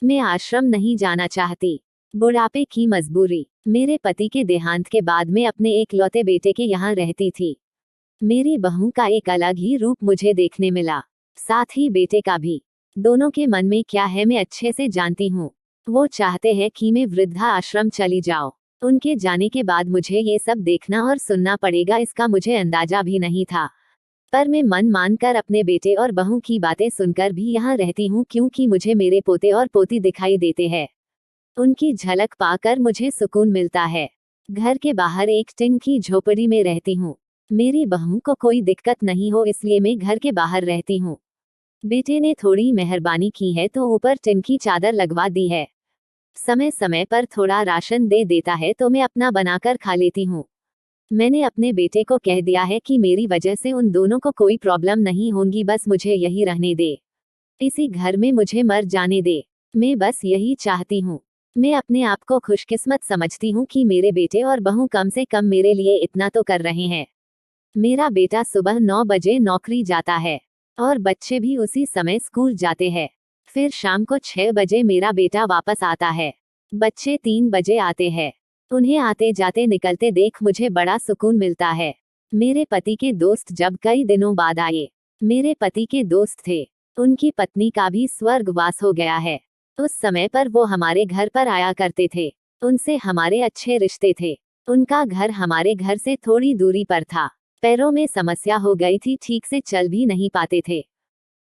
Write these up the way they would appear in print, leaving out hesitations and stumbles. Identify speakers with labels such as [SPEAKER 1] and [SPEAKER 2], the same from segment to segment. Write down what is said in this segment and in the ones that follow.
[SPEAKER 1] मैं आश्रम नहीं जाना चाहती। बुढ़ापे की मजबूरी। मेरे पति के देहांत के बाद मैं अपने एकलौते बेटे के यहाँ रहती थी। मेरी बहू का एक अलग ही रूप मुझे देखने मिला, साथ ही बेटे का भी। दोनों के मन में क्या है मैं अच्छे से जानती हूँ। वो चाहते हैं कि मैं वृद्धा आश्रम चली जाऊं। उनके जाने के बाद मुझे ये सब देखना और सुनना पड़ेगा, इसका मुझे अंदाजा भी नहीं था। पर मैं मन मानकर अपने बेटे और बहू की बातें सुनकर भी यहाँ रहती हूँ, क्योंकि मुझे मेरे पोते और पोती दिखाई देते हैं। उनकी झलक पाकर मुझे सुकून मिलता है। घर के बाहर एक टिन की झोपड़ी में रहती हूँ। मेरी बहू को कोई दिक्कत नहीं हो इसलिए मैं घर के बाहर रहती हूँ। बेटे ने थोड़ी मेहरबानी की है तो ऊपर टिन की चादर लगवा दी है। समय समय पर थोड़ा राशन दे देता है तो मैं अपना बनाकर खा लेती हूँ। मैंने अपने बेटे को कह दिया है कि मेरी वजह से उन दोनों को कोई प्रॉब्लम नहीं होगी, बस मुझे यही रहने दे। इसी घर में मुझे मर जाने दे। मैं बस यही चाहती हूँ। मैं अपने आप को खुशकिस्मत समझती हूँ कि मेरे बेटे और बहू कम से कम मेरे लिए इतना तो कर रहे हैं। मेरा बेटा सुबह 9 बजे नौकरी जाता है और बच्चे भी उसी समय स्कूल जाते हैं। फिर शाम को 6 बजे मेरा बेटा वापस आता है। बच्चे 3 बजे आते हैं। उन्हें आते जाते निकलते देख मुझे बड़ा सुकून मिलता है। मेरे पति के दोस्त जब कई दिनों बाद आए, मेरे पति के दोस्त थे, उनकी पत्नी का भी स्वर्गवास हो गया है। उस समय पर वो हमारे घर पर आया करते थे। उनसे हमारे अच्छे रिश्ते थे। उनका घर हमारे घर से थोड़ी दूरी पर था। पैरों में समस्या हो गई थी, ठीक से चल भी नहीं पाते थे।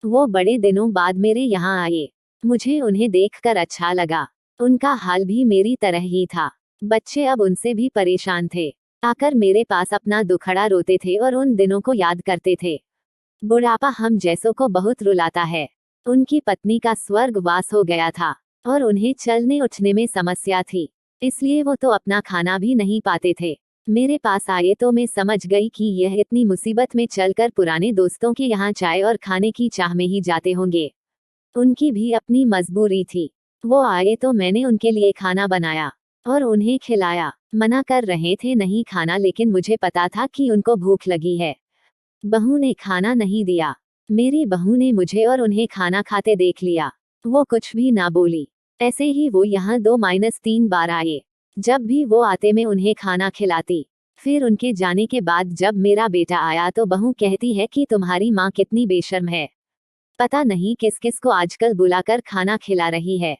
[SPEAKER 1] वो बड़े दिनों बाद मेरे यहाँ आए। मुझे उन्हें देखकर अच्छा लगा। उनका हाल भी मेरी तरह ही था। बच्चे अब उनसे भी परेशान थे। आकर मेरे पास अपना दुखड़ा रोते थे और उन दिनों को याद करते थे। बुढ़ापा हम जैसों को बहुत रुलाता है। उनकी पत्नी का स्वर्गवास हो गया था और उन्हें चलने उठने में समस्या थी, इसलिए वो तो अपना खाना भी नहीं पाते थे। मेरे पास आए तो मैं समझ गई कि यह इतनी मुसीबत में चलकर पुराने दोस्तों के यहाँ चाय और खाने की चाह में ही जाते होंगे। उनकी भी अपनी मजबूरी थी। वो आए तो मैंने उनके लिए खाना बनाया और उन्हें खिलाया। मना कर रहे थे नहीं खाना, लेकिन मुझे पता था कि उनको भूख लगी है। बहू ने खाना नहीं दिया। मेरी बहू ने मुझे और उन्हें खाना खाते देख लिया। वो कुछ भी ना बोली। ऐसे ही वो यहाँ 2-3 बार आए। जब भी वो आते मैं उन्हें खाना खिलाती। फिर उनके जाने के बाद जब मेरा बेटा आया तो बहू कहती है कि तुम्हारी माँ कितनी बेशर्म है, पता नहीं किस किस को आजकल बुलाकर खाना खिला रही है।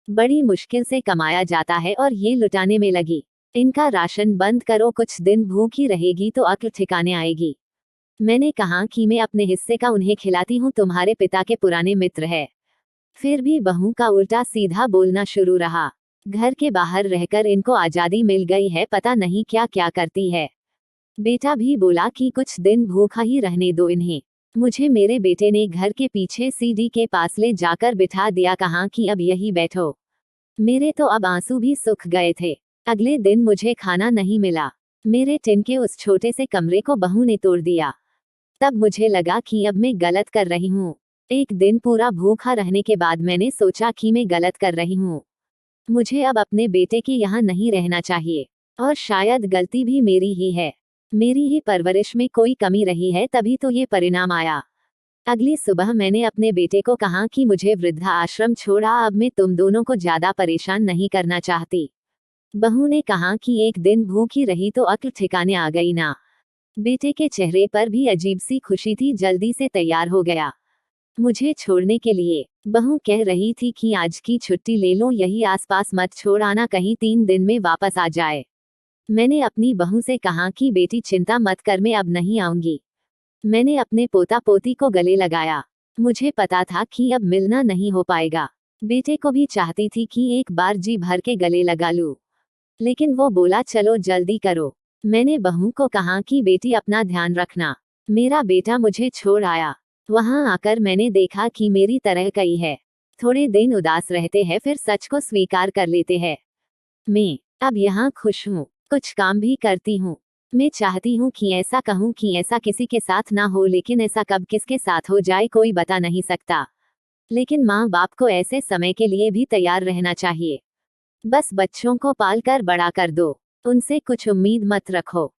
[SPEAKER 1] बड़ी मुश्किल से कमाया जाता है और ये लुटाने में लगी। इनका राशन बंद करो, कुछ दिन भूखी रहेगी तो अक्ल ठिकाने आएगी। मैंने कहा कि मैं अपने हिस्से का उन्हें खिलाती हूँ, तुम्हारे पिता के पुराने मित्र है। फिर भी बहू का उल्टा सीधा बोलना शुरू रहा। घर के बाहर रहकर इनको आजादी मिल गई है, पता नहीं क्या क्या करती है। बेटा भी बोला कि कुछ दिन भूखा ही रहने दो इन्हें। मुझे मेरे बेटे ने घर के पीछे सीढ़ी के पास ले जाकर बिठा दिया, कहा कि अब यही बैठो। मेरे तो अब आंसू भी सूख गए थे। अगले दिन मुझे खाना नहीं मिला। मेरे टिन के उस छोटे से कमरे को बहू ने तोड़ दिया। तब मुझे लगा कि अब मैं गलत कर रही हूँ। एक दिन पूरा भूखा रहने के बाद मैंने सोचा कि मैं गलत कर रही हूँ। मुझे अब अपने बेटे के यहाँ नहीं रहना चाहिए और शायद गलती भी मेरी ही है। मेरी ही परवरिश में कोई कमी रही है, तभी तो ये परिणाम आया। अगली सुबह मैंने अपने बेटे को कहा कि मुझे वृद्धा आश्रम छोड़ा, अब मैं तुम दोनों को ज्यादा परेशान नहीं करना चाहती। बहू ने कहा कि एक दिन भूखी रही तो अक्ल ठिकाने आ गई ना। बेटे के चेहरे पर भी अजीब सी खुशी थी, जल्दी से तैयार हो गया मुझे छोड़ने के लिए। बहू कह रही थी कि आज की छुट्टी ले लो, यही आसपास मत छोड़ आना, कहीं 3 दिन में वापस आ जाए। मैंने अपनी बहू से कहा कि बेटी चिंता मत कर, मैं अब नहीं आऊंगी। मैंने अपने पोता पोती को गले लगाया। मुझे पता था कि अब मिलना नहीं हो पाएगा। बेटे को भी चाहती थी कि एक बार जी भर के गले लगा लूं, लेकिन वो बोला चलो जल्दी करो। मैंने बहू को कहा कि बेटी अपना ध्यान रखना। मेरा बेटा मुझे छोड़ आया। वहां आकर मैंने देखा कि मेरी तरह कई है। थोड़े दिन उदास रहते हैं, फिर सच को स्वीकार कर लेते हैं। मैं अब यहाँ खुश हूँ, कुछ काम भी करती हूँ। मैं चाहती हूँ कि ऐसा कहूँ कि ऐसा किसी के साथ ना हो, लेकिन ऐसा कब किसके साथ हो जाए कोई बता नहीं सकता। लेकिन माँ बाप को ऐसे समय के लिए भी तैयार रहना चाहिए। बस बच्चों को पाल कर बड़ा कर दो, उनसे कुछ उम्मीद मत रखो।